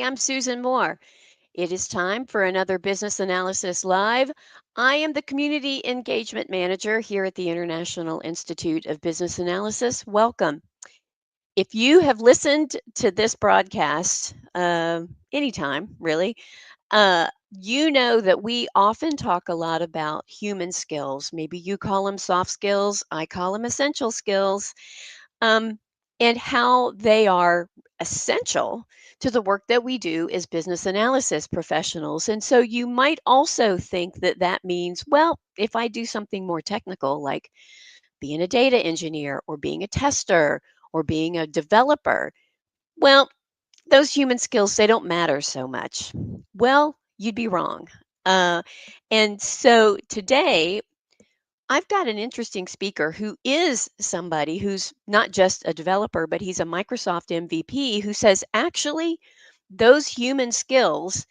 I'm Susan Moore. It is time for another Business Analysis Live. I am the Community Engagement Manager here at the International Institute of Business Analysis. Welcome. If you have listened to this broadcast anytime, really, you know that we often talk a lot about human skills. Maybe you call them soft skills, I call them essential skills, um, and how they are essential to the work that we do as business analysis professionals. And so you might also think that that means, well, if I do something more technical, like being a data engineer or being a tester or being a developer, well, those human skills, they don't matter so much. Well, you'd be wrong. Uh, and so today, I've got an interesting speaker who is somebody who's not just a developer, but he's a Microsoft MVP who says actually those human skills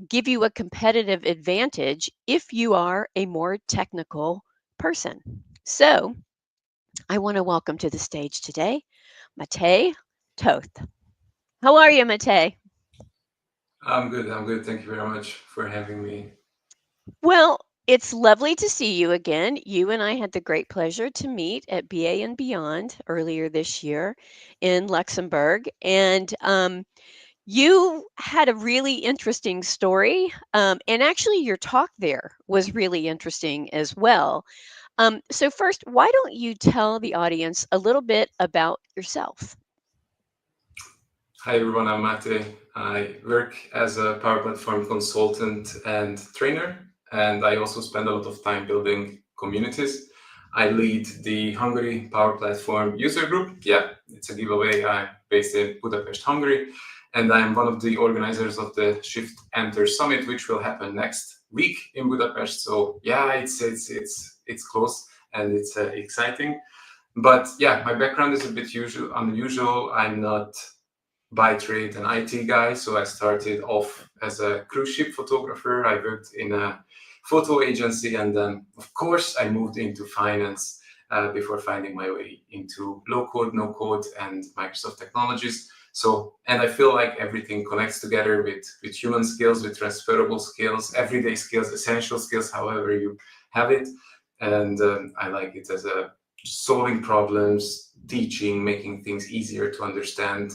give you a competitive advantage if you are a more technical person. So I want to welcome to the stage today, Matej Toth. How are you, Matej? I'm good. I'm good. Thank you very much for having me. Well, it's lovely to see you again. You and I had the great pleasure to meet at BA and Beyond earlier this year in Luxembourg. And you had a really interesting story. And actually, your talk there was really interesting as well. So, first, why don't you tell the audience a little bit about yourself? Hi everyone, I'm Mate. I work as a Power Platform consultant and trainer, and I also spend a lot of time building communities. I lead the Hungary Power Platform user group. Yeah, it's a giveaway. I'm based in Budapest, Hungary, and I'm one of the organizers of the Shift Enter Summit, which will happen next week in Budapest. So yeah, it's close and it's exciting. But yeah, my background is a bit unusual. I'm not by trade an IT guy, so I started off as a cruise ship photographer. I worked in a photo agency, and then, of course, I moved into finance before finding my way into low code, no code, and Microsoft technologies. So, and I feel like everything connects together with human skills, with transferable skills, everyday skills, essential skills, however you have it. And I like it as a solving problems, teaching, making things easier to understand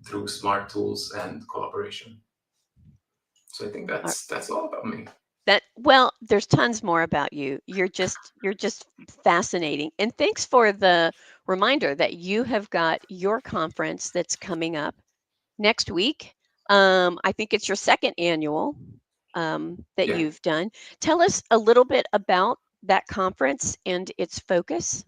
through smart tools and collaboration. So I think that's all about me. That well, there's tons more about you. You're just fascinating. And thanks for the reminder that you have got your conference that's coming up next week. I think it's your second annual that Yeah. you've done. Tell us a little bit about that conference and its focus.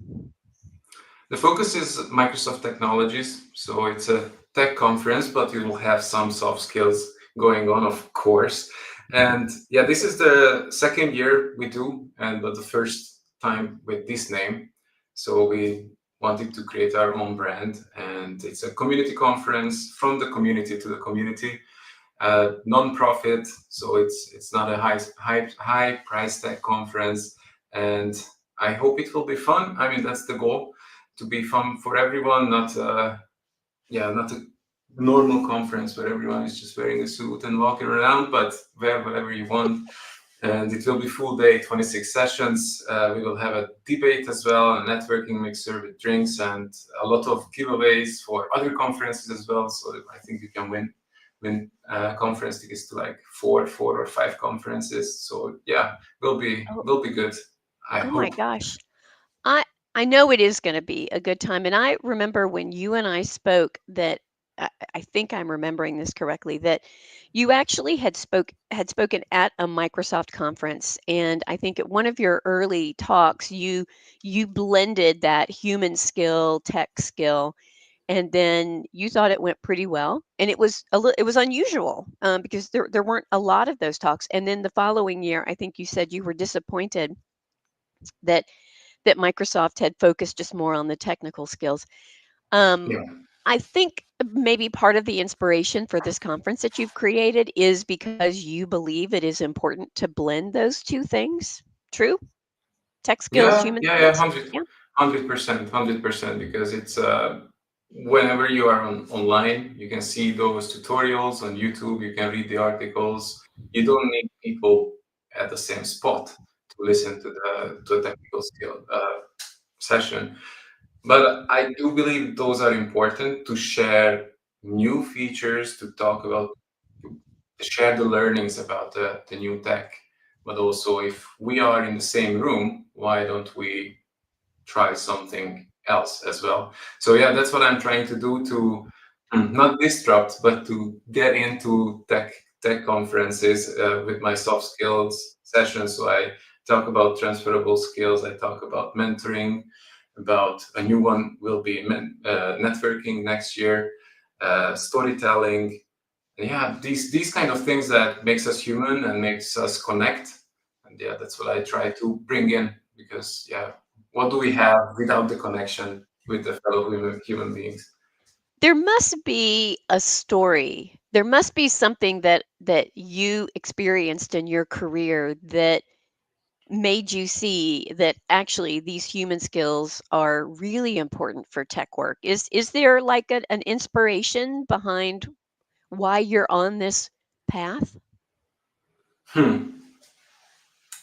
The focus is Microsoft technologies. So it's a tech conference, but you will have some soft skills going on, of course. And yeah, this is the second year we do, and but the first time with this name. So we wanted to create our own brand, and it's a community conference from the community to the community, non-profit. So it's not a high price tag conference, and I hope it will be fun. I mean, that's the goal, to be fun for everyone, not a normal conference where everyone is just wearing a suit and walking around, but wear whatever you want. And it will be full day, 26 sessions. We will have a debate as well, a networking mixer with drinks, and a lot of giveaways for other conferences as well. So I think you can win conference tickets to like four or five conferences. So yeah, Oh, will be good. I oh my hope. gosh. I I know it is going to be a good time. And I remember when you and I spoke that I think I'm remembering this correctly, that you actually had spoken at a Microsoft conference. And I think at one of your early talks, you blended that human skill, tech skill, and then you thought it went pretty well. And it was unusual because there weren't a lot of those talks. And then the following year, I think you said you were disappointed that Microsoft had focused just more on the technical skills. Um, Yeah. I think maybe part of the inspiration for this conference that you've created is because you believe it is important to blend those two things. True? Tech skills, human Yeah, skills? Yeah. 100%, 100%, because it's whenever you are online, you can see those tutorials on YouTube, you can read the articles. You don't need people at the same spot to listen to a technical skill session. But I do believe those are important to share new features, to talk about, to share the learnings about the new tech. But also, if we are in the same room, why don't we try something else as well? So yeah, that's what I'm trying to do to not disrupt, but to get into tech conferences with my soft skills sessions. So I talk about transferable skills. I talk about mentoring. About a new one will be networking next year, storytelling. Yeah, these kind of things that makes us human and makes us connect. And yeah, that's what I try to bring in, because yeah, what do we have without the connection with the fellow human beings? There must be a story. There must be something that you experienced in your career that made you see that actually these human skills are really important for tech work. Is there like an inspiration behind why you're on this path? Hmm.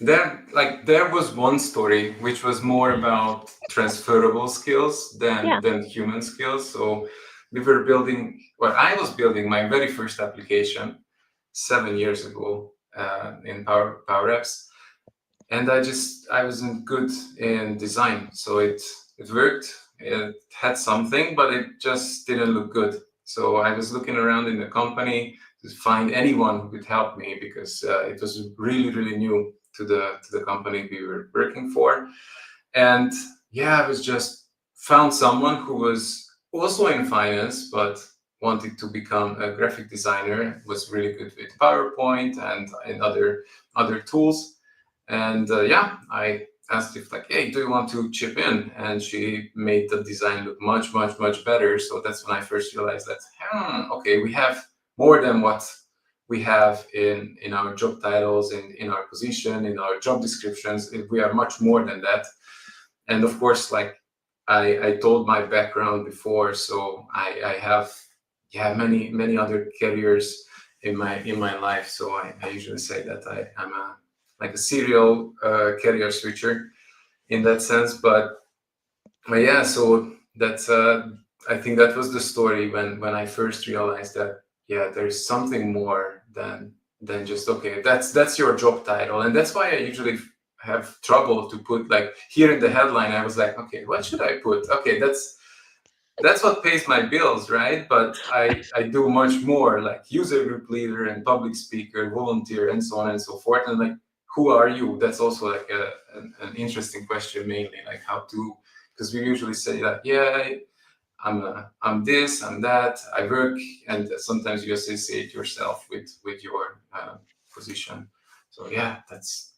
There was one story which was more about transferable skills Yeah. than human skills. So we were building, well, I was building my very first application 7 years ago in Power Apps, and I wasn't good in design, so it worked. It had something, but it just didn't look good. So I was looking around in the company to find anyone who could help me, because it was really new to the company we were working for. And yeah, I was just found someone who was also in finance but wanted to become a graphic designer, was really good with PowerPoint and other tools. And yeah, I asked if like, hey, do you want to chip in? And she made the design look much better. So that's when I first realized that, okay, we have more than what we have in our job titles, in our position, in our job descriptions. We are much more than that. And of course, like I told my background before, so I have yeah many other careers in my life. So I usually say that I'm a like a serial career switcher in that sense. But yeah, so that's I think that was the story when I first realized that yeah, there's something more than just okay, that's your job title. And that's why I usually have trouble to put like here in the headline. I was like, okay, what should I put? Okay, that's what pays my bills, right? But I do much more, like user group leader and public speaker, volunteer, and so on and so forth. And like, who are you? That's also like an interesting question, mainly like how to, because we usually say that, yeah, I'm this, I'm that, I work, and sometimes you associate yourself with your position. So yeah, that's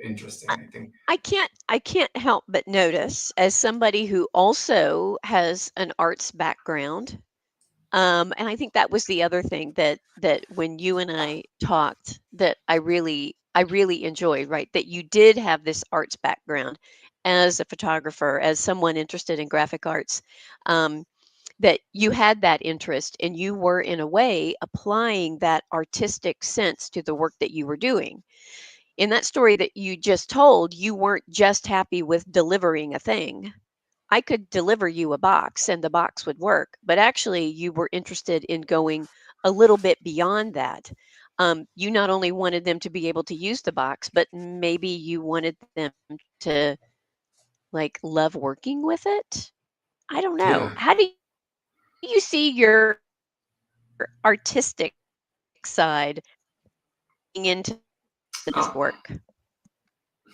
interesting, I think. I can't help but notice, as somebody who also has an arts background, and I think that was the other thing that when you and I talked, that I really enjoyed, right? That you did have this arts background as a photographer, as someone interested in graphic arts, um, that you had that interest and you were in a way applying that artistic sense to the work that you were doing. In that story that you just told, you weren't just happy with delivering a thing. I could deliver you a box and the box would work, but actually you were interested in going a little bit beyond that. You not only wanted them to be able to use the box, but maybe you wanted them to like love working with it. I don't know. Yeah. How do you see your artistic side feeding into this work?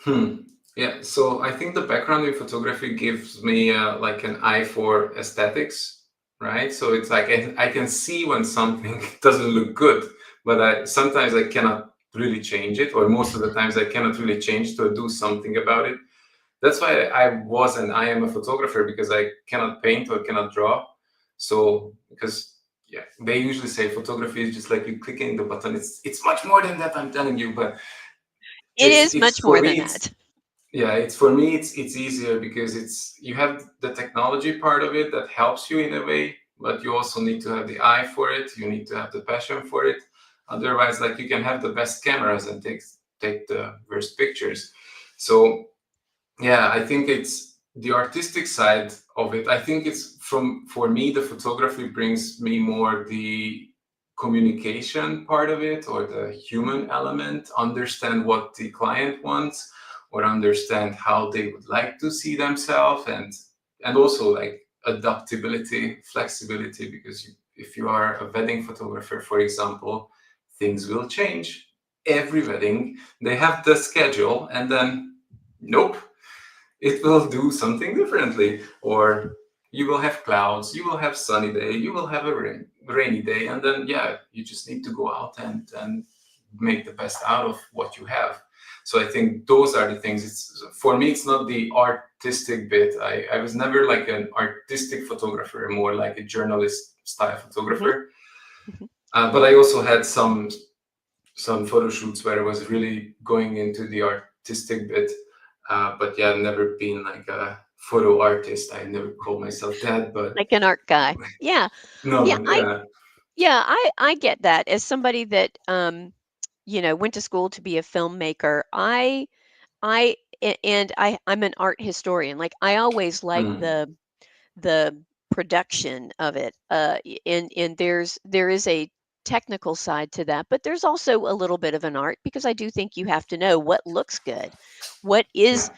Hmm. Yeah, so I think the background in photography gives me like an eye for aesthetics, right? So it's like I can see when something doesn't look good, but sometimes I cannot really change it, or most of the times I cannot really change to do something about it. That's why I was and I am a photographer, because I cannot paint or cannot draw. So because yeah, they usually say photography is just like you clicking the button. It's much more than that, I'm telling you, but It is it's much for more me than it's that. yeah, it's for me, it's easier because it's you have the technology part of it that helps you in a way, but you also need to have the eye for it. You need to have the passion for it. Otherwise, like, you can have the best cameras and take the worst pictures. So yeah, I think it's the artistic side of it. I think it's from for me, the photography brings me more the communication part of it, or the human element, understand what the client wants, or understand how they would like to see themselves, and also like adaptability, flexibility, because if you are a wedding photographer, for example, things will change. Every wedding, they have the schedule, and then nope, it will do something differently. Or you will have clouds, you will have sunny day, you will have a rainy day, and then yeah, you just need to go out and make the best out of what you have. So I think those are the things. It's for me, it's not the artistic bit. I was never like an artistic photographer, more like a journalist style Hmm. photographer. But I also had some photo shoots where I was really going into the artistic bit. But yeah, I've never been like a photo artist. I never called myself that, but Like an art guy. Yeah. Yeah, no, yeah. I get that. As somebody that went to school to be a filmmaker, I'm an art historian. Like I always like Mm. the production of it. And there is a technical side to that, but there's also a little bit of an art because I do think you have to know what looks good, what is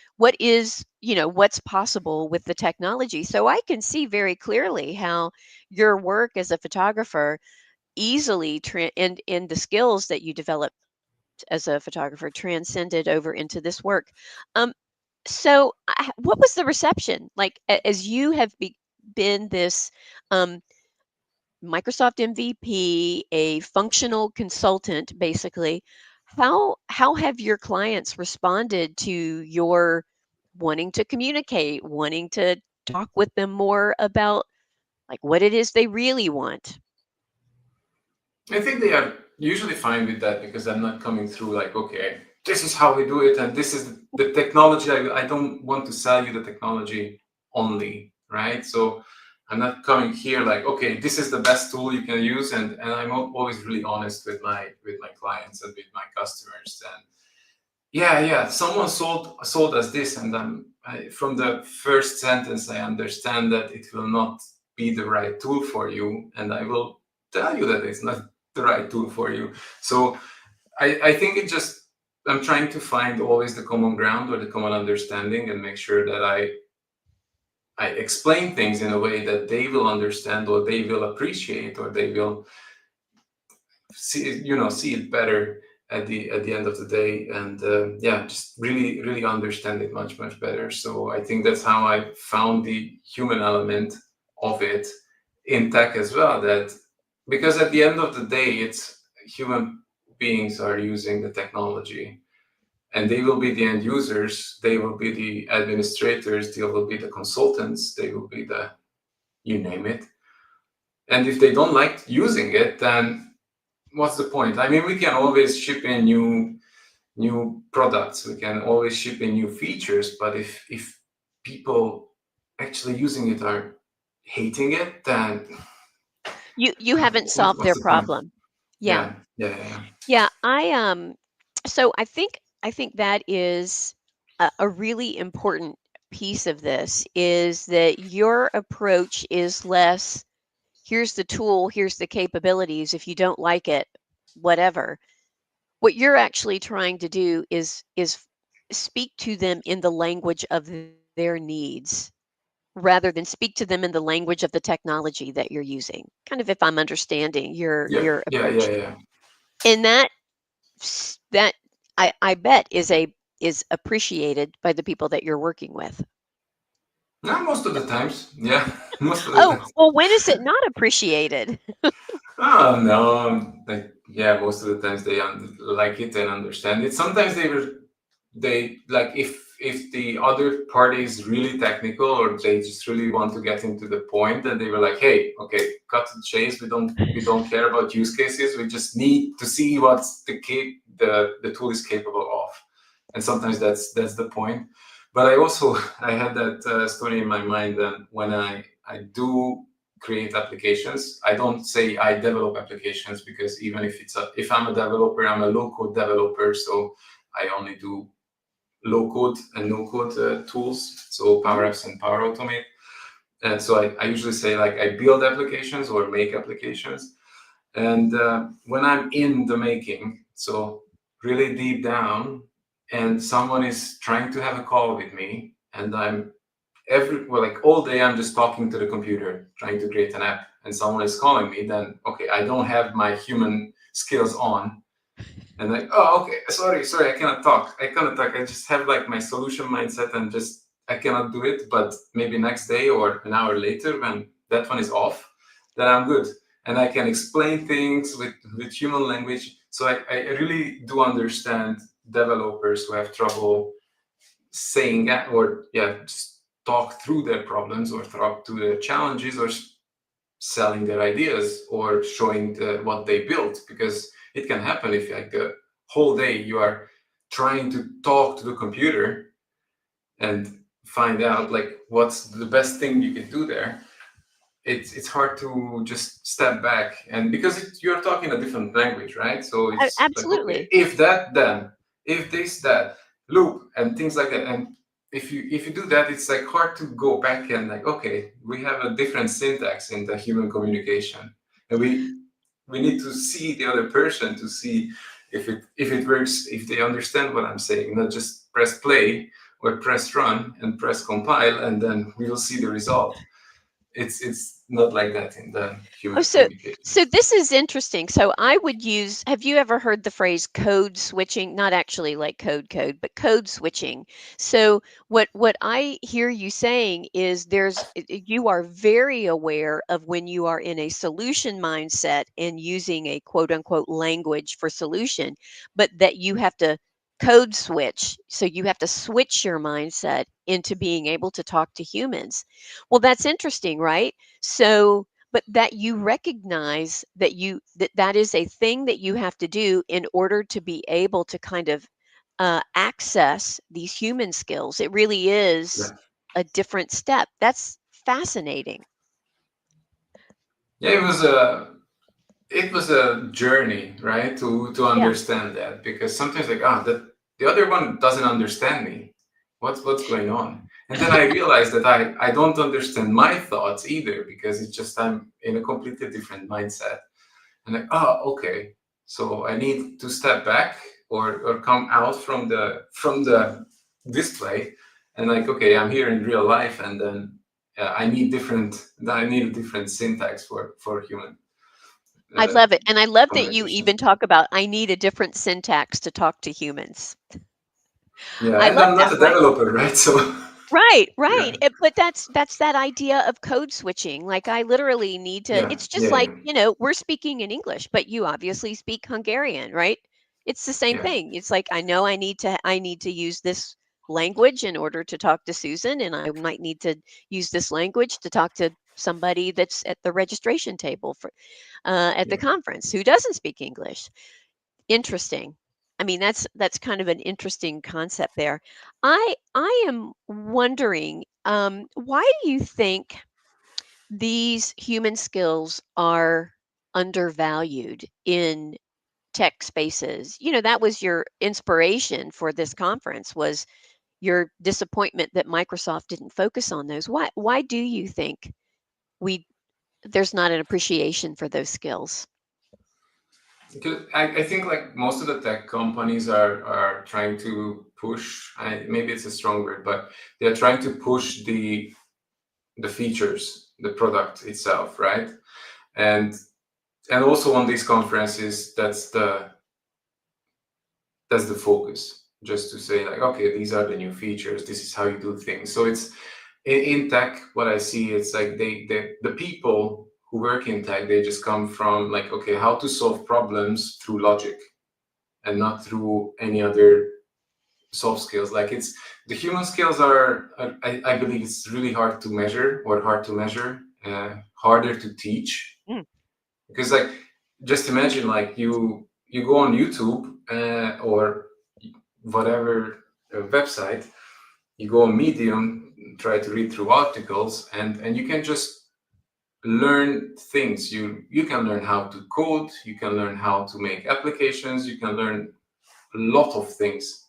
Yeah. what's possible with the technology. So I can see very clearly how your work as a photographer easily and the skills that you developed as a photographer transcended over into this work. Um, what was the reception like as you have been this um, Microsoft MVP, a functional consultant, basically? How have your clients responded to your wanting to communicate, wanting to talk with them more about like what it is they really want? I think they are usually fine with that because I'm not coming through like, okay, this is how we do it, and this is the technology. I don't want to sell you the technology only, right? So I'm not coming here like, okay, this is the best tool you can use, and I'm always really honest with my clients and with my customers. And yeah, someone sold us this, and from the first sentence I understand that it will not be the right tool for you, and I will tell you that it's not the right tool for you. So I think it just, I'm trying to find always the common ground or the common understanding, and make sure that I explain things in a way that they will understand, or they will appreciate, or they will see it better at the end of the day. And yeah, just really understand it much better. So I think that's how I found the human element of it in tech as well. That because at the end of the day, it's human beings are using the technology, and they will be the end users, they will be the administrators, they will be the consultants, they will be the, you name it. And if they don't like using it, then what's the point? I mean, we can always ship in new products, we can always ship in new features, but if people actually using it are hating it, then You haven't solved what's their the point? problem. Yeah. Yeah. Yeah, so I think that is a really important piece of this is that your approach is less here's the tool, here's the capabilities. If you don't like it, whatever. What you're actually trying to do is speak to them in the language of their needs rather than speak to them in the language of the technology that you're using. Kind of if I'm understanding your approach. Yeah. And that I bet is appreciated by the people that you're working with. No, most of the times, yeah. Most of the Oh, times. well, when is it not appreciated? Oh no, like yeah, most of the times they like it and understand it. Sometimes they like, if the other party is really technical, or they just really want to get into the point, and they were like, hey, okay, cut to the chase. We don't care about use cases. We just need to see what the tool is capable of. and sometimes that's the point. But I also I had that story in my mind that when I do create applications, I don't say I develop applications, because even if I'm a developer, I'm a low code developer, so I only do low code and no code tools, so Power Mhm. Apps and Power Automate. And so I usually say like I build applications or make applications. And when I'm in the making, so really deep down, and someone is trying to have a call with me, and I'm like all day I'm just talking to the computer trying to create an app, and someone is calling me, then okay, I don't have my human skills on, and like, oh, okay, sorry, I cannot talk, I just have like my solution mindset, and just I cannot do it. But maybe next day or an hour later, when that one is off, then I'm good, and I can explain things with human language. So I really do understand developers who have trouble saying that, or yeah, just talk through their problems, or talk through their challenges, or selling their ideas, or showing what they built. Because it can happen if like the whole day you are trying to talk to the computer and find out like what's the best thing you can do there. It's hard to just step back, and because you're talking a different language, right? So it's like, okay, Absolutely. if that, then if this, that loop and things like that. And if you do that, it's like hard to go back and like, okay, we have a different syntax in the human communication, and we need to see the other person to see if it works, if they understand what I'm saying, not just press play or press run and press compile, and then we will see the result. It's not like that in the Oh, human so communication. so this is interesting. So I would use, have you ever heard the phrase code switching? Not actually like code, but code switching. So what I hear you saying is you are very aware of when you are in a solution mindset and using a quote unquote language for solution, but that you have to code switch. So you have to switch your mindset into being able to talk to humans. Well, that's interesting, right? So but that you recognize that that is a thing that you have to do in order to be able to kind of access these human skills. It really is Yeah, a different step. That's fascinating. yeah. It was a journey, right, to Yeah. understand that, because sometimes like, that the other one doesn't understand me. What's going on? And then I realized that I don't understand my thoughts either, because it's just I'm in a completely different mindset. And like, okay, so I need to step back, or come out from the display, and like, okay, I'm here in real life, and then I need a different syntax for human I uh, love it. And I love that you communication. even talk about I need a different syntax to talk to humans. Yeah, I and love I'm not that, a right? developer, right? So Right, yeah, right. But that's that idea of code switching. Like I literally need to yeah, it's yeah, just yeah, like, we're speaking in English, but you obviously speak Hungarian, right? It's the same yeah, thing. It's like I know I need to use this language in order to talk to Susan, and I might need to use this language to talk to somebody that's at the registration table for at the yeah. conference who doesn't speak English. Interesting. I mean, that's kind of an interesting concept there. I am wondering, why do you think these human skills are undervalued in tech spaces? That was your inspiration for this conference was your disappointment that Microsoft didn't focus on those. Why do you think we there's not an appreciation for those skills? Because I think like most of the tech companies are trying to push. Maybe it's a strong word, but they're trying to push the features, the product itself, right? And and also on these conferences, that's the focus. Just to say like, okay, these are the new features. This is how you do things. So it's in tech. What I see, it's like the people who work in tech, they just come from like, okay, how to solve problems through logic, and not through any other soft skills. Like it's the human skills I believe it's really hard to measure, or hard to measure, harder to teach. Mm, Because like, just imagine like you go on YouTube, or whatever website, you go on Medium, try to read through articles, and you can just learn things. You can learn how to code, you can learn how to make applications, you can learn a lot of things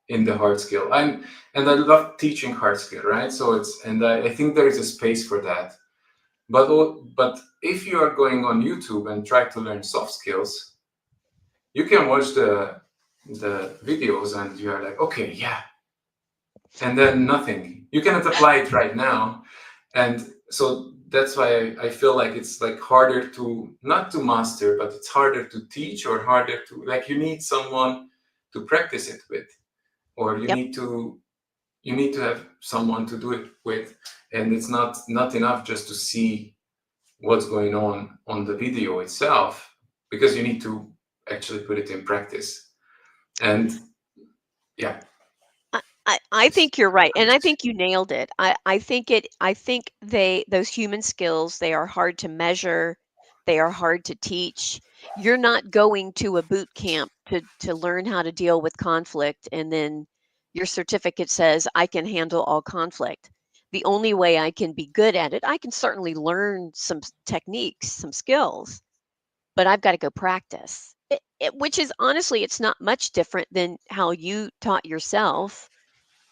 in the hard skill. And I love teaching hard skill, right? So I think there is a space for that. But if you are going on YouTube and try to learn soft skills, you can watch the videos and you are like, okay, yeah, and then nothing. You cannot apply it right now, and so that's why I feel like it's like harder to not to master, but it's harder to teach or harder to like you need someone to practice it with, or Yep. you need to have someone to do it with, and it's not enough just to see what's going on the video itself, because you need to actually put it in practice. And yeah. I think you're right, and I think you nailed it. I think those human skills, they are hard to measure, they are hard to teach. You're not going to a boot camp to learn how to deal with conflict, and then your certificate says, "I can handle all conflict." The only way I can be good at it, I can certainly learn some techniques, some skills, but I've gotta go practice. Which is honestly, it's not much different than how you taught yourself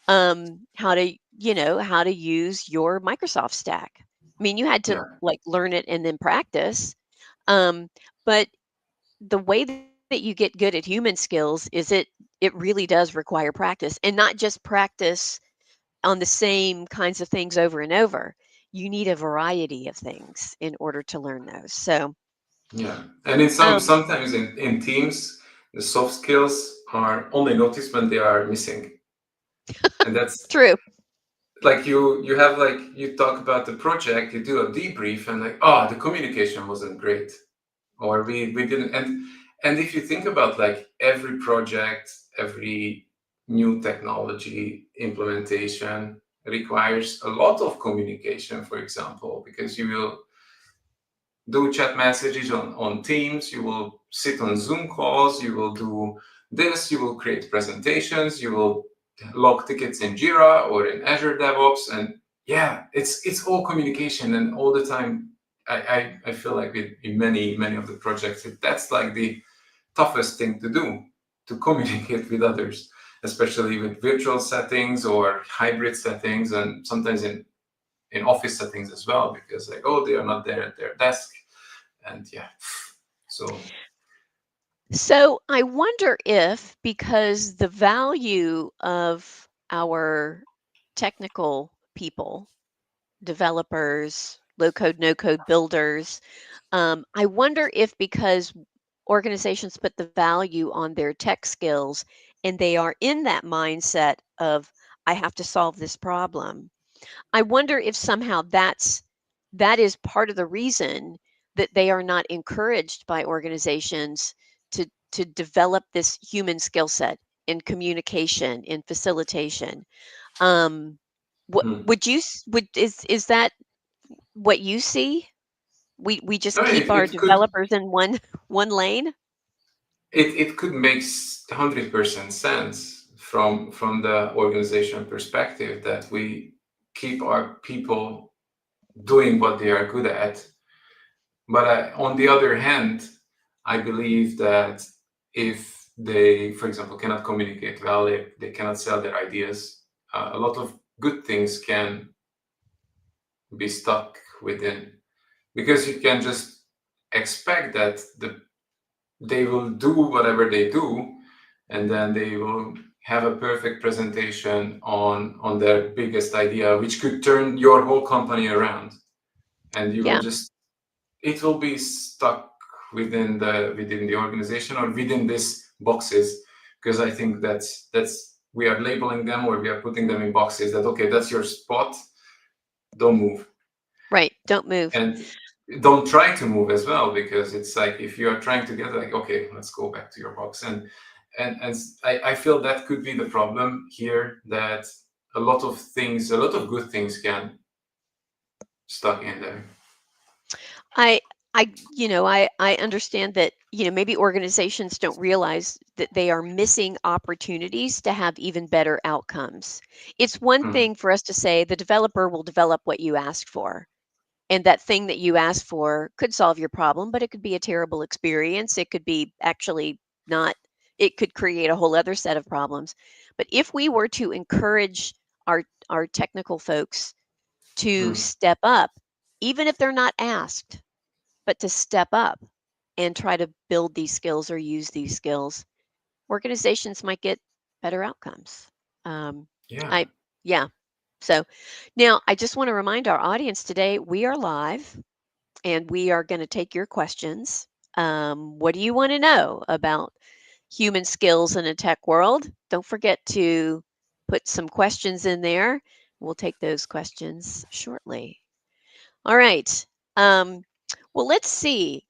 how to how to use your Microsoft stack. I mean, you had to Yeah. like learn it and then practice. um, but the way that you get good at human skills is it really does require practice, and not just practice on the same kinds of things over and over. You need a variety of things in order to learn those. So Yeah, and in um, sometimes in teams, the soft skills are only noticed when they are missing, and that's true. like you have like you talk about the project, you do a debrief, and like, oh, the communication wasn't great, or we didn't. And if you think about like every project, every new technology implementation requires a lot of communication, for example, because you will do chat messages on Teams, you will sit on Zoom calls, you will do this, you will create presentations, you will log tickets in Jira or in Azure DevOps. And yeah, it's all communication, and all the time I feel like in many of the projects, that's like the toughest thing to do, to communicate with others, especially with virtual settings or hybrid settings, and sometimes in office settings as well, because like, oh, they are not there at their desk. And yeah, so So I wonder if, because the value of our technical people, developers, low code, no code builders, I wonder if because organizations put the value on their tech skills and they are in that mindset of, I have to solve this problem, I wonder if somehow that is part of the reason that they are not encouraged by organizations to develop this human skill set in communication, in facilitation. What hmm. would you would is that what you see? We just I mean, keep our developers in one one lane? it could make 100% sense from the organization perspective, that we keep our people doing what they are good at. But on the other hand, I believe that if they, for example, cannot communicate well, if they cannot sell their ideas, a lot of good things can be stuck within, because you can just expect that they will do whatever they do, and then they will have a perfect presentation on their biggest idea, which could turn your whole company around, and you will Yeah, just it will be stuck within the organization or within these boxes, because I think that's we are labeling them, or we are putting them in boxes, that okay, that's your spot, don't move. right. Don't move. And don't try to move as well, because it's like if you are trying to get like, okay, let's go back to your box. And I feel that could be the problem here, that a lot of good things can stuck in there. I understand that, maybe organizations don't realize that they are missing opportunities to have even better outcomes. It's one Hmm. thing for us to say the developer will develop what you ask for. And that thing that you asked for could solve your problem, but it could be a terrible experience. It could be actually not, it could create a whole other set of problems. But if we were to encourage our technical folks to Hmm. step up, even if they're not asked, but to step up and try to build these skills or use these skills, organizations might get better outcomes. Um, Yeah. I, yeah. So now I just want to remind our audience today we are live and we are going to take your questions. What do you want to know about human skills in a tech world? Don't forget to put some questions in there. We'll take those questions shortly. All right. Um, well, let's see.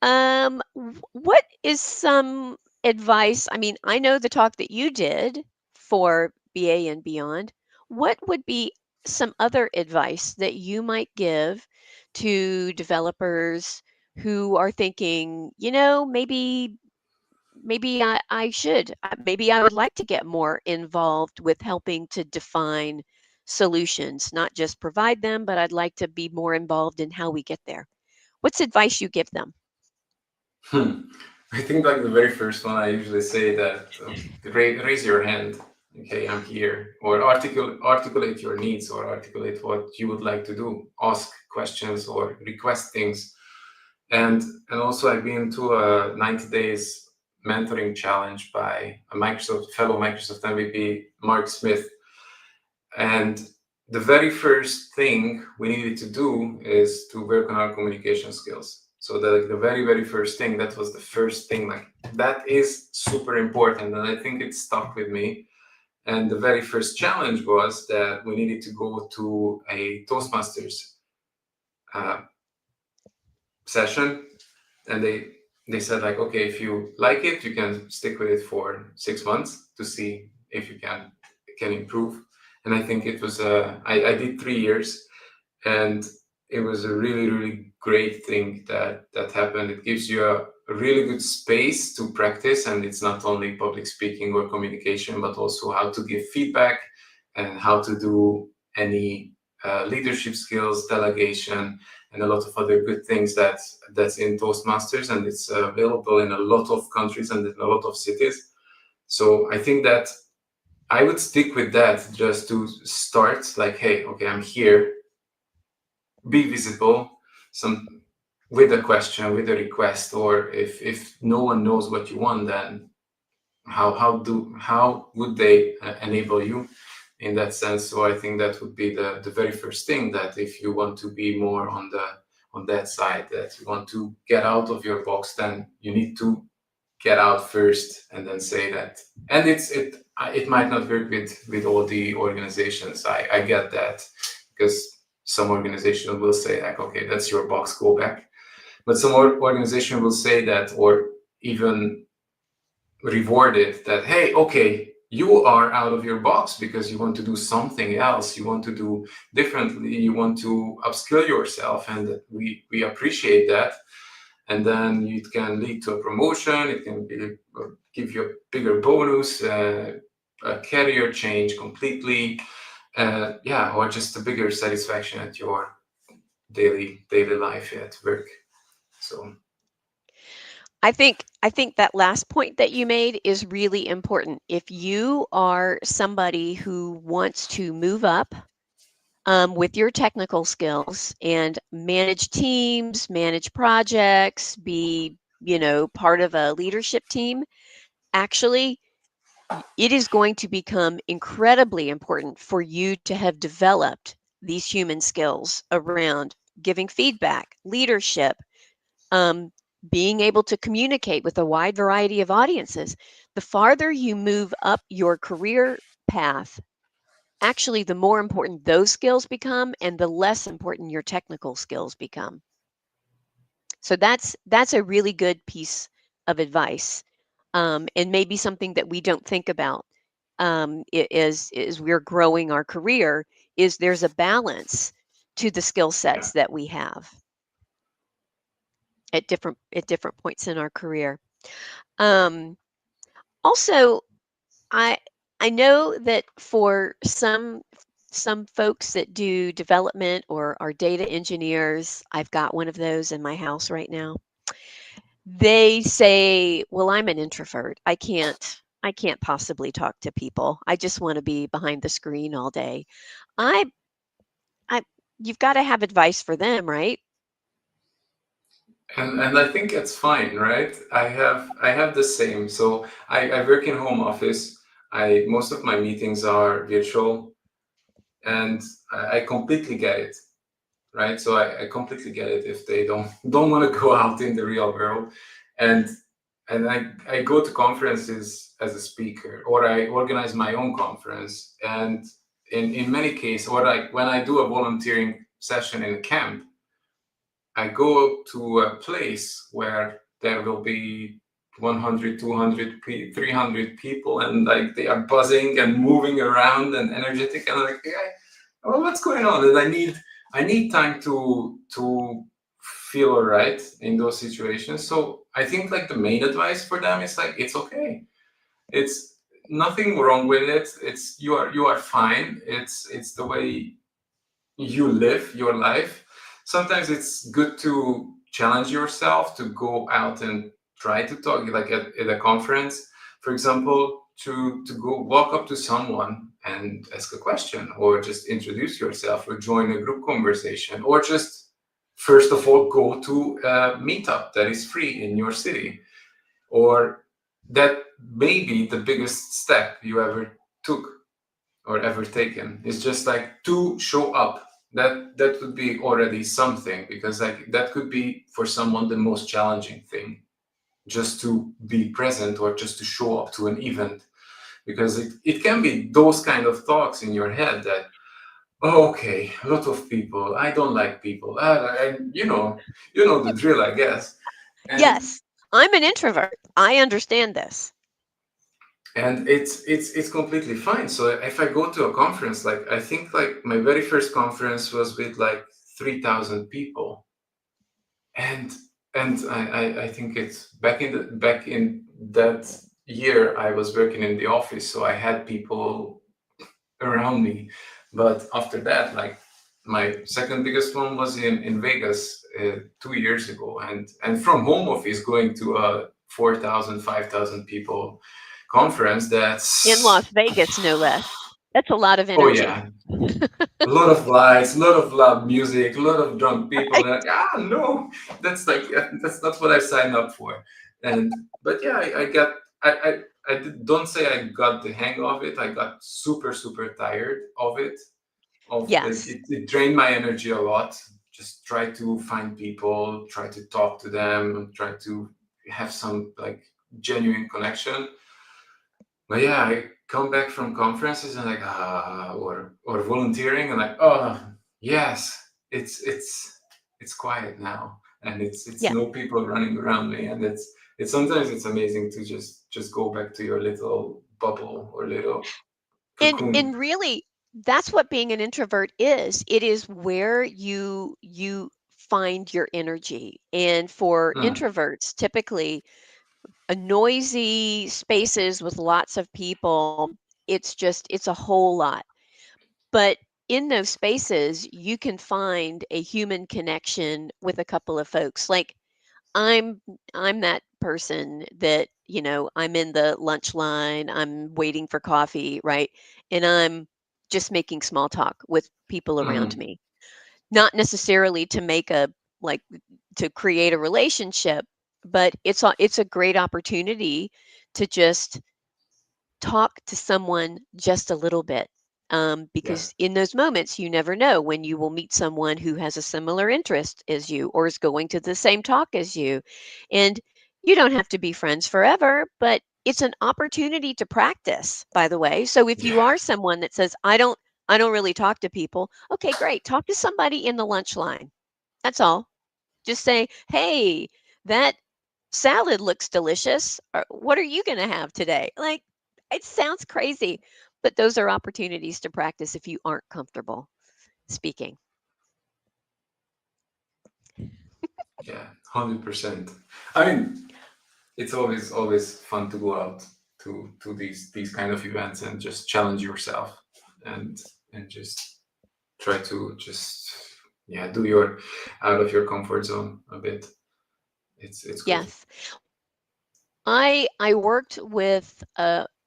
What is some advice? I mean, I know the talk that you did for BA and beyond. What would be some other advice that you might give to developers who are thinking, maybe I should, maybe I would like to get more involved with helping to define solutions, not just provide them, but I'd like to be more involved in how we get there. What's advice you give them? Hmm. I think like the very first one, I usually say that raise your hand. Okay, I'm here, or articulate your needs, or articulate what you would like to do. Ask questions or request things. And and also I've been to a 90 days mentoring challenge by a Microsoft fellow Microsoft MVP, Mark Smith. And the very first thing we needed to do is to work on our communication skills. So the very, very first thing, that was the first thing, like that is super important. And I think it stuck with me. And the very first challenge was that we needed to go to a Toastmasters uh, session. And they said like, okay, if you like it, you can stick with it for 6 months to see if you can improve. And I think it was I did 3 years, and it was a really, really great thing that happened. It gives you a really good space to practice, and it's not only public speaking or communication, but also how to give feedback and how to do any leadership skills, delegation, and a lot of other good things that's in Toastmasters, and it's available in a lot of countries and in a lot of cities. So I think that I would stick with that just to start. Like, hey, okay, I'm here. Be visible. Some with a question, with a request, or if no one knows what you want, then how would they enable you in that sense? So I think that would be the very first thing, that if you want to be more on that side, that you want to get out of your box, then you need to get out first and then say that. And it might not work with all the organizations. I get that, because some organization will say like, okay, that's your box, go back. But some organization will say that, or even rewarded that, hey, okay, you are out of your box because you want to do something else, you want to do differently, you want to upskill yourself, and we appreciate that. And then it can lead to a promotion, it can give you a bigger bonus, a career change completely, yeah, or just a bigger satisfaction at your daily life at work. So I think that last point that you made is really important. If you are somebody who wants to move up with your technical skills and manage teams, manage projects, be, part of a leadership team, actually, it is going to become incredibly important for you to have developed these human skills around giving feedback, leadership, um, being able to communicate with a wide variety of audiences. The farther you move up your career path, actually, the more important those skills become and the less important your technical skills become. So that's a really good piece of advice, and maybe something that we don't think about, is we're growing our career, is there's a balance to the skill yeah. sets that we have. at different points in our career. Um, Also, I I know that for some folks that do development or are data engineers, I've got one of those in my house right now. They say, "Well, I'm an introvert. I can't possibly talk to people. I just want to be behind the screen all day." I I you've got to have advice for them, right? And I think it's fine, right? I have the same. So I work in home office. I most of my meetings are virtual, and I completely get it, right? So I completely get it if they don't want to go out in the real world, and and I go to conferences as a speaker, or I organize my own conference, and in many cases, or like when I do a volunteering session in a camp, I go to a place where there will be 100, 200, 300 people, and like they are buzzing and moving around and energetic, and like, yeah, well, what's going on? And I need time to feel all right in those situations. So I think like the main advice for them is like it's okay. It's nothing wrong with it. It's you are fine. It's the way you live your life. Sometimes it's good to challenge yourself to go out and try to talk, like at a conference, for example, to go walk up to someone and ask a question, or just introduce yourself, or join a group conversation, or just first of all go to a meetup that is free in your city, or that may be the biggest step you ever took or ever taken. It's just like to show up. That would be already something, because like that could be for someone the most challenging thing, just to be present or just to show up to an event, because it can be those kind of thoughts in your head that, oh, okay, a lot of people, I don't like people, and you know the drill, I guess. and Yes, I'm an introvert. I understand this. and it's completely fine. So if I go to a conference, like I think like my very first conference was with like 3,000 people, and I think it's back in that year I was working in the office, so I had people around me. But after that, like my second biggest one was in Vegas 2 years ago, and from home office going to a 4,000 5,000 people conference, In that's, Las Vegas, no less. That's a lot of oh energy. yeah, a lot of lights, a lot of loud music, a lot of drunk people. And Right? like, no, that's like that's not what I signed up for. And but yeah, I got don't say I got the hang of it. I got super super tired of it. Of it, Yes. it drained my energy a lot. Just try to find people, try to talk to them, try to have some like genuine connection. But yeah, I come back from conferences and like or volunteering and like, oh yes, it's quiet now, and it's Yeah. no people running around me, and it's sometimes it's amazing to just go back to your little bubble or little And cocoon. really, that's what being an introvert is. It is where you find your energy. And for Mm, introverts, typically a noisy spaces with lots of people, it's a whole lot. But in those spaces, you can find a human connection with a couple of folks. Like I'm I'm that person that, I'm in the lunch line, I'm waiting for coffee, right? And I'm just making small talk with people around mm, me. Not necessarily to make a like to create a relationship, but it's a great opportunity to just talk to someone just a little bit. yeah, Because in those moments, you never know when you will meet someone who has a similar interest as you or is going to the same talk as you. And you don't have to be friends forever, but it's an opportunity to practice, by the way. So if you yeah, are someone that says, I don't really talk to people, okay, great. Talk to somebody in the lunch line. That's all. Just say, hey, that salad looks delicious. What are you going to have today? Like, it sounds crazy, but those are opportunities to practice if you aren't comfortable speaking. Yeah, 100%. I mean, it's always fun to go out to these kind of events and just challenge yourself and just try to just, yeah, do your out of your comfort zone a bit. It's good. Yes. I worked with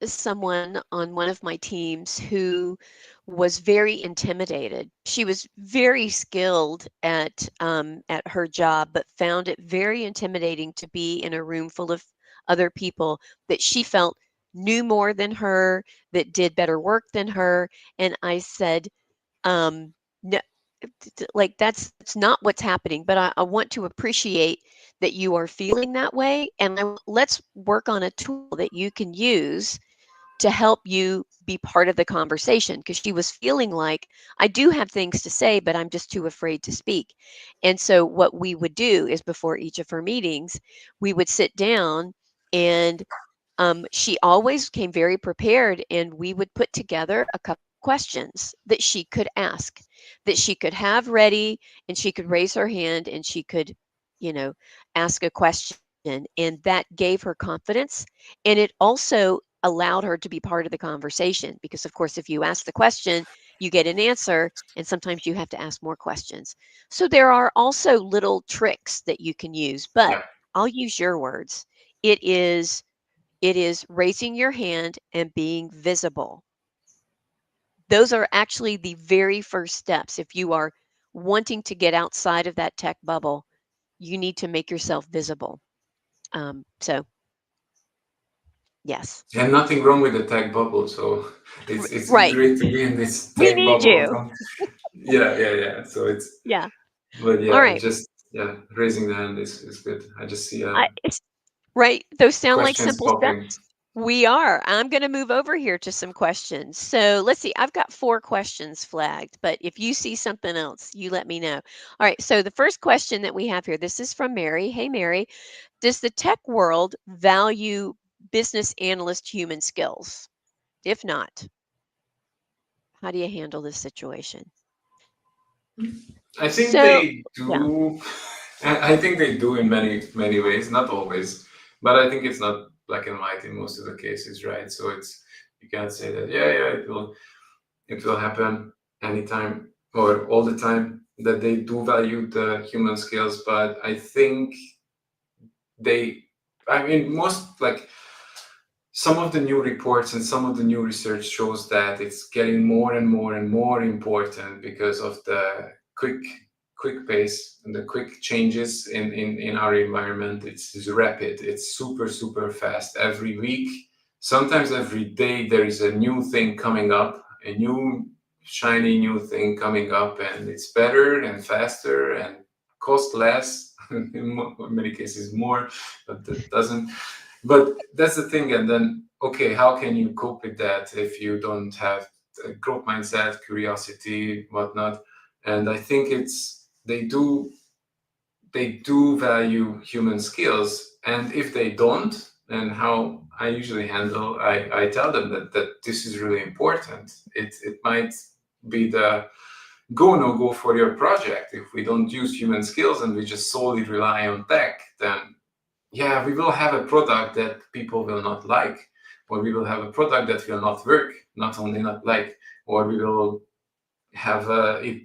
someone on one of my teams who was very intimidated. She was very skilled at her job, but found it very intimidating to be in a room full of other people that she felt knew more than her, that did better work than her. And I said, no, like that's not what's happening, but I want to appreciate that you are feeling that way, and let's work on a tool that you can use to help you be part of the conversation, because she was feeling like, I do have things to say, but I'm just too afraid to speak. And so what we would do is, before each of her meetings, we would sit down, and she always came very prepared, and we would put together a couple questions that she could ask, that she could have ready, and she could raise her hand, and she could, you know, ask a question. And that gave her confidence. And it also allowed her to be part of the conversation, because, of course, if you ask the question, you get an answer, and sometimes you have to ask more questions. So there are also little tricks that you can use, but Yeah, I'll use your words. It is it is raising your hand and being visible. Those are actually the very first steps. If you are wanting to get outside of that tech bubble, you need to make yourself visible. So, yes. and nothing wrong with the tech bubble. So it's Right. great to be in this We tech need bubble. you. Yeah. So it's, Yeah. but All yeah, right. just, yeah, raising the hand is good. I just see It's right. Those sound like questions simple popping. steps. We are. I'm going to move over here to some questions. So let's see. I've got 4 questions flagged, but if you see something else, you let me know. All right. So the first question that we have here, this is from Mary. Hey, Mary. Does the tech world value business analyst human skills? If not, how do you handle this situation? I think So, they yeah. do. I think they do in many ways, not always, but I think it's not black and white in most of the cases, right? So it's, you can't say that, yeah, it will happen anytime or all the time, that they do value the human skills. But I think they, I mean, most, like, some of the new reports and some of the new research shows that it's getting more and more and more important because of the quick pace and the quick changes in our environment. It's rapid, it's super fast. Every week, sometimes every day, there is a new thing coming up, a new shiny new thing coming up, and it's better and faster and cost less in many cases more, but that doesn't, but that's the thing. And then, okay, how can you cope with that if you don't have a growth mindset, curiosity, whatnot? And I think it's, they do value human skills. And if they don't, then how I usually handle, I tell them that this is really important. It might be the go no go for your project. If we don't use human skills and we just solely rely on tech, then yeah, we will have a product that people will not like, or we will have a product that will not work, not only not like, or we will have it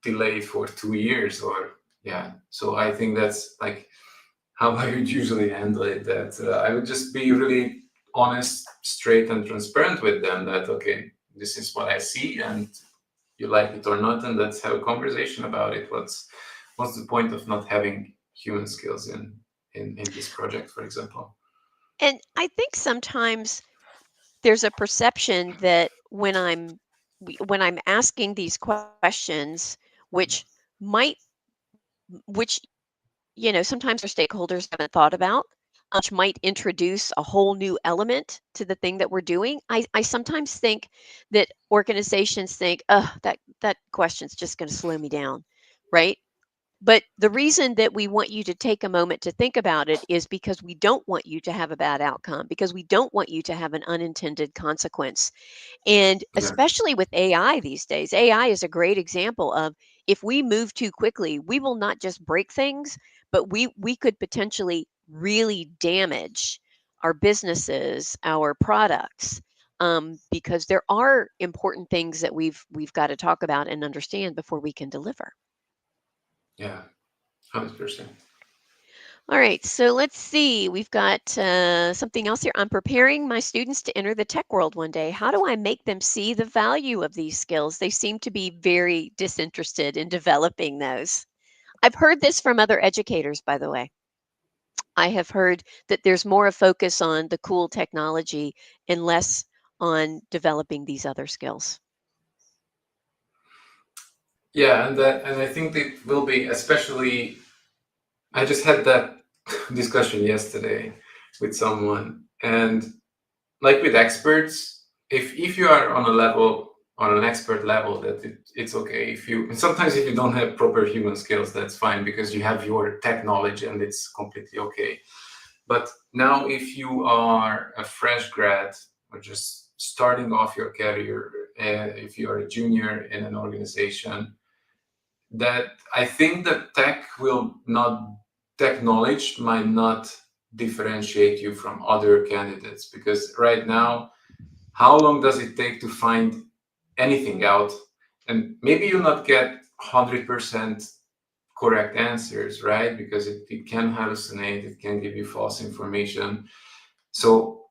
delayed for 2 years, or yeah. So I think that's like how I would usually handle it. That I would just be really honest, straight, and transparent with them. That, okay, this is what I see, and you like it or not, and let's have a conversation about it. What's the point of not having human skills in this project, for example? And I think sometimes there's a perception that when I'm asking these questions, which might which sometimes our stakeholders haven't thought about, which might introduce a whole new element to the thing that we're doing. I sometimes think that organizations think, oh, that question's just going to slow me down, right? But the reason that we want you to take a moment to think about it is because we don't want you to have a bad outcome, because we don't want you to have an unintended consequence. And Yeah, especially with AI these days, AI is a great example of, if we move too quickly, we will not just break things, but we could potentially really damage our businesses, our products, because there are important things that we've got to talk about and understand before we can deliver. Yeah, 100%. All right, so let's see. We've got something else here. I'm preparing my students to enter the tech world one day. How do I make them see the value of these skills? They seem to be very disinterested in developing those. I've heard this from other educators, by the way. I have heard that there's more a focus on the cool technology and less on developing these other skills. Yeah, and I think it will be especially. I just had that discussion yesterday with someone, and like with experts, if you are on a level, on an expert level, that it's okay. If you sometimes if you don't have proper human skills, that's fine because you have your tech knowledge and it's completely okay. But now if you are a fresh grad or just starting off your career, if you are a junior in an organization, that I think that tech knowledge might not differentiate you from other candidates, because right now, how long does it take to find anything out? And maybe you'll not get 100% correct answers, right? Because it can hallucinate, it can give you false information. So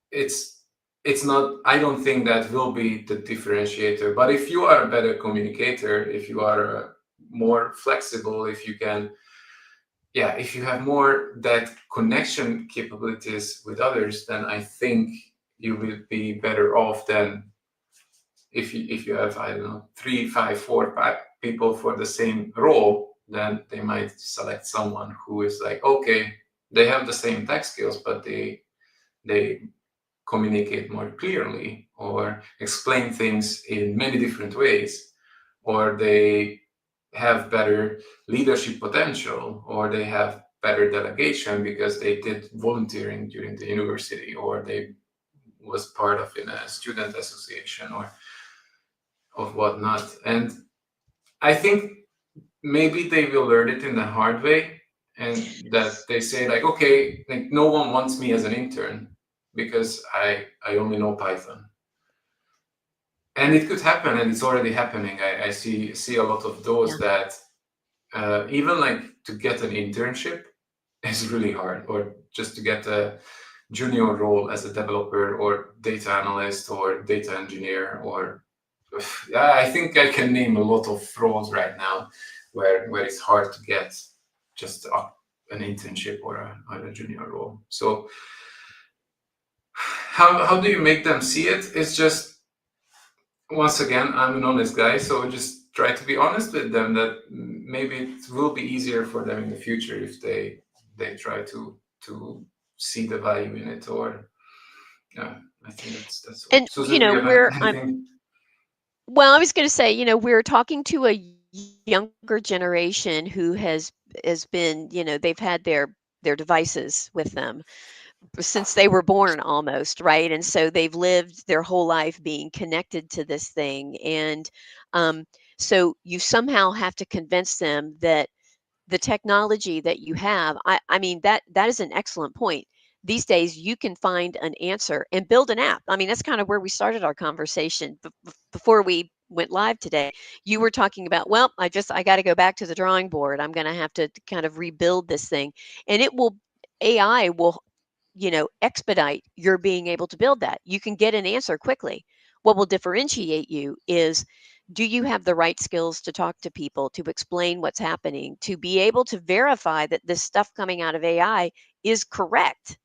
it's it's not, I don't think that will be the differentiator. But if you are a better communicator, if you are more flexible, if you can, yeah, if you have more that connection capabilities with others, then I think you will be better off than if you have, I don't know, three, five, four, five people for the same role. Then they might select someone who is like, okay, they have the same tech skills, but they communicate more clearly or explain things in many different ways, or they have better leadership potential, or they have better delegation because they did volunteering during the university, or they was part of in a student association or of whatnot. And I think maybe they will learn it in the hard way, and that they say like, okay, like no one wants me as an intern because I only know Python. And it could happen, and it's already happening. I see a lot of those Yeah. that even like to get an internship is really hard, or just to get a junior role as a developer or data analyst or data engineer, or yeah, I think I can name a lot of roles right now where it's hard to get just an internship or a junior role. So how do you make them see it? It's just, once again, I'm an honest guy, so just try to be honest with them that maybe it will be easier for them in the future if they try to see the value in it. Or yeah, I think that's all. And Susan, do you have anything? well, I was going to say, we're talking to a younger generation who has been, they've had their devices with them since they were born almost, right? And so they've lived their whole life being connected to this thing. And um, so you somehow have to convince them that the technology that you have, I mean, that is an excellent point. These days you can find an answer and build an app. I mean, that's kind of where we started our conversation before we went live today. You were talking about, well, I got to go back to the drawing board. I'm going to have to kind of rebuild this thing, and it will AI will expedite your being able to build that. You can get an answer quickly. What will differentiate you is, do you have the right skills to talk to people, to explain what's happening, to be able to verify that this stuff coming out of AI is correct?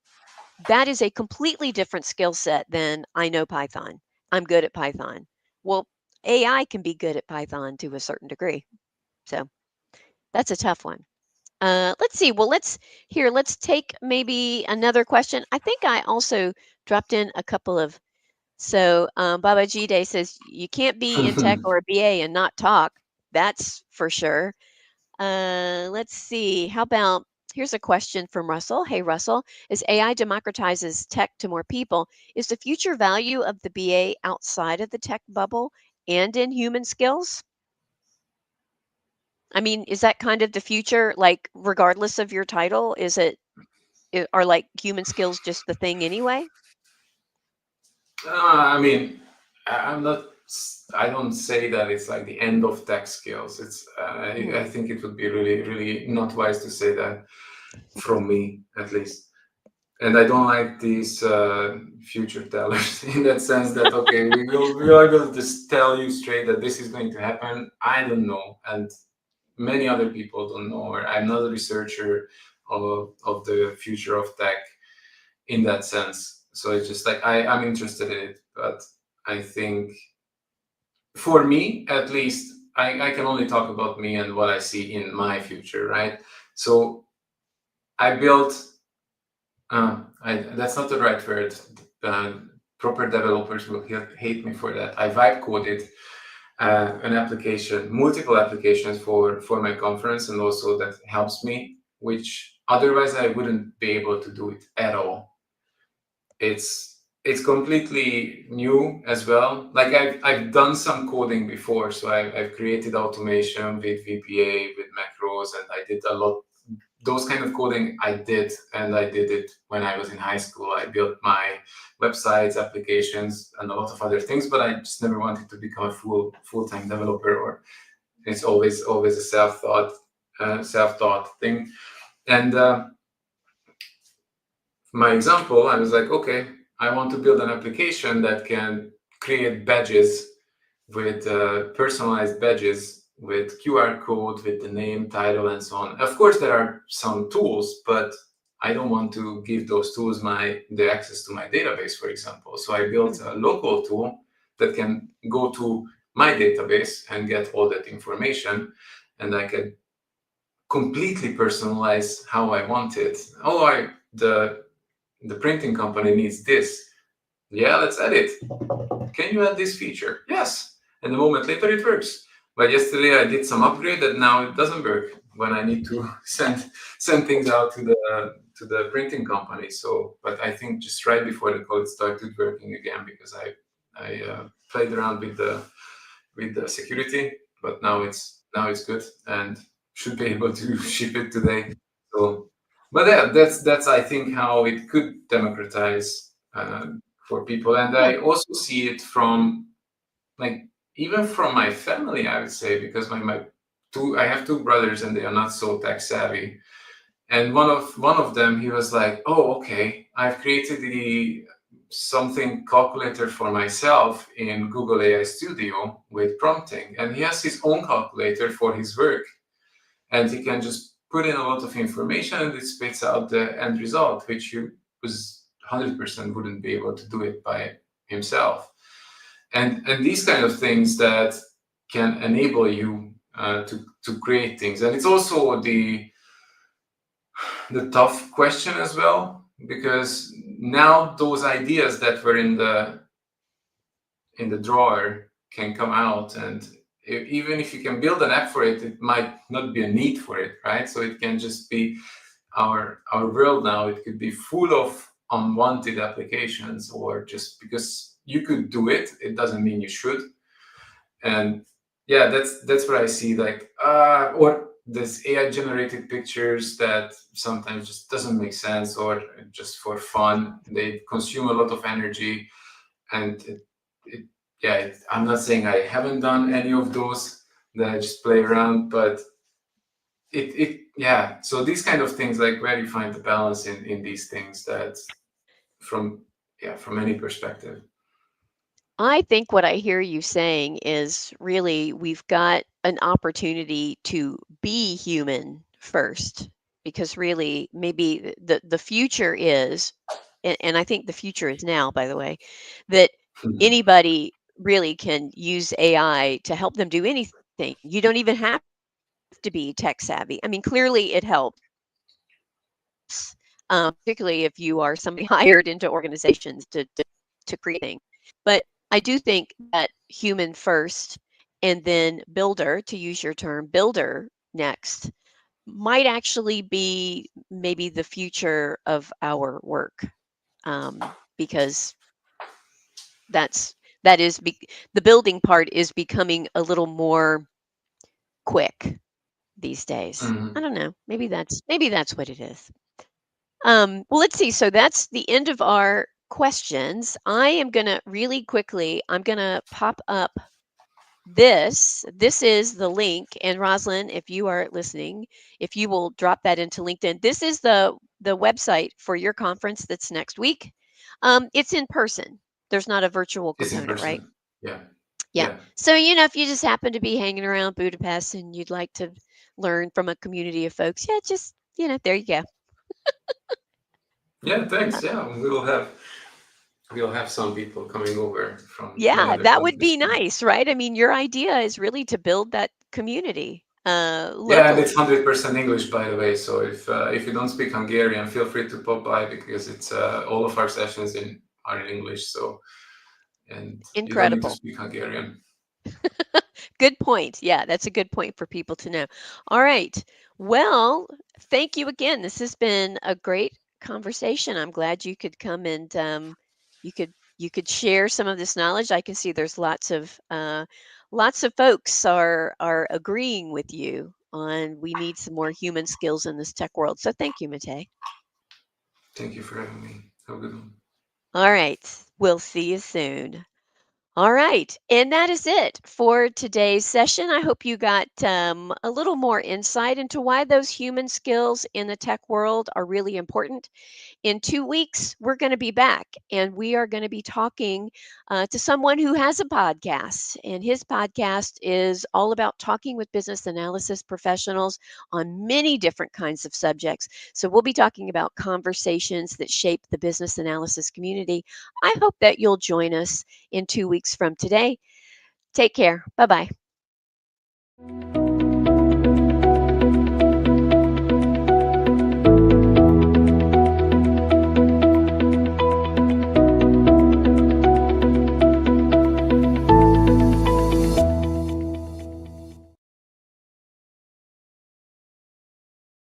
That is a completely different skill set than I know Python. I'm good at Python. Well, AI can be good at Python to a certain degree. So that's a tough one. Let's see. Well, let's take maybe another question. I think I also dropped in a couple of. So Baba G Day says you can't be in tech or a BA and not talk. That's for sure. Let's see. How about here's a question from Russell. Hey Russell, as AI democratizes tech to more people, is the future value of the BA outside of the tech bubble and in human skills? I mean, is that kind of the future? Like, regardless of your title, are like human skills just the thing anyway? I mean, I'm not. I don't say that it's like the end of tech skills. It's. I Mhm. think it would be really, really not wise to say that, from me at least. And I don't like these future tellers in that sense that okay, we are going to just tell you straight that this is going to happen. I don't know, and many other people don't know. Or I'm not a researcher of the future of tech in that sense. So it's just like I'm interested in it, but I think for me at least, I can only talk about me and what I see in my future, right? So I built that's not the right word. Uh, Proper developers will hate me for that. I vibe coded an application, multiple applications for my conference, and also that helps me, which otherwise I wouldn't be able to do it at all. It's completely new as well. Like I've done some coding before, so I've created automation with VPA, with macros, and I did a lot those kind of coding I did, and I did it when I was in high school. I built my websites, applications, and a lot of other things, but I just never wanted to become a full-time developer. Or it's always a self-taught thing. And my example, I was like, okay, I want to build an application that can create badges with personalized badges with QR code, with the name, title, and so on. Of course, there are some tools, but I don't want to give those tools the access to my database, for example. So I built a Mhm. local tool that can go to my database and get all that information, and I can completely personalize how I want it. Oh, the printing company needs this. Yeah, let's add it. Can you add this feature? Yes. And a moment later it works. But yesterday I did some upgrade that now it doesn't work when I need to send things out to the printing company. So, but I think just right before the call it started working again because I played around with the security, but now it's good and should be able to ship it today. So, but yeah, that's I think how it could democratize for people, and Yeah. I also see it from like even from my family, I would say, because my two I have two brothers and they are not so tech savvy, and one of them he was like, oh okay, I've created the something calculator for myself in Google AI Studio with prompting, and he has his own calculator for his work, and he can just put in a lot of information and it spits out the end result, which you was 100% wouldn't be able to do it by himself. And these kind of things that can enable you to create things, and it's also the tough question as well, because now those ideas that were in the drawer can come out, and even if you can build an app for it, it might not be a need for it, right? So it can just be our world now. It could be full of unwanted applications, or just because you could do it, it doesn't mean you should. And yeah, that's what I see. Like or this AI generated pictures that sometimes just doesn't make sense, or just for fun they consume a lot of energy, and it yeah, I'm not saying I haven't done any of those, that I just play around, but it yeah, so these kind of things, like where you find the balance in these things, that from from any perspective. I think what I hear you saying is really we've got an opportunity to be human first, because really maybe the future is, and I think the future is now, by the way, that Mhm. anybody really can use AI to help them do anything. You don't even have to be tech savvy. I mean, clearly it helps, particularly if you are somebody hired into organizations to create things. But I do think that human first, and then builder, to use your term, builder next, might actually be maybe the future of our work, because that's that is be, the building part is becoming a little more quick. these days. I Mhm. don't know. Maybe that's what it is. Well, let's see. So that's the end of our questions. I am gonna really quickly. I'm gonna pop up this. This is the link. And Roslyn, if you are listening, if you will drop that into LinkedIn, this is the website for your conference that's next week. It's in person. There's not a virtual It's in component, right? person. Yeah. Yeah. Yeah. So, if you just happen to be hanging around Budapest and you'd like to learn from a community of folks, yeah, just, there you go. Yeah, Uh, thanks. Yeah, we'll have some people coming over from many Yeah, other that would countries be too. nice, right? I mean, your idea is really to build that community Yeah, and it's locally. 100% English, by the way. So if you don't speak Hungarian, feel free to pop by because it's all of our sessions are in English. So and you don't need to Incredible. speak Hungarian. Good point. Yeah, that's a good point for people to know. All right. Well, thank you again. This has been a great conversation. I'm glad you could come and you could share some of this knowledge. I can see there's lots of folks are agreeing with you on we need some more human skills in this tech world. So thank you, Mate. Thank you for having me. Have a good one. All right. We'll see you soon. All right. And that is it for today's session. I hope you got a little more insight into why those human skills in the tech world are really important. In 2 weeks, we're going to be back and we are going to be talking to someone who has a podcast. And his podcast is all about talking with business analysis professionals on many different kinds of subjects. So, we'll be talking about conversations that shape the business analysis community. I hope that you'll join us in 2 weeks from today. Take care. Bye bye.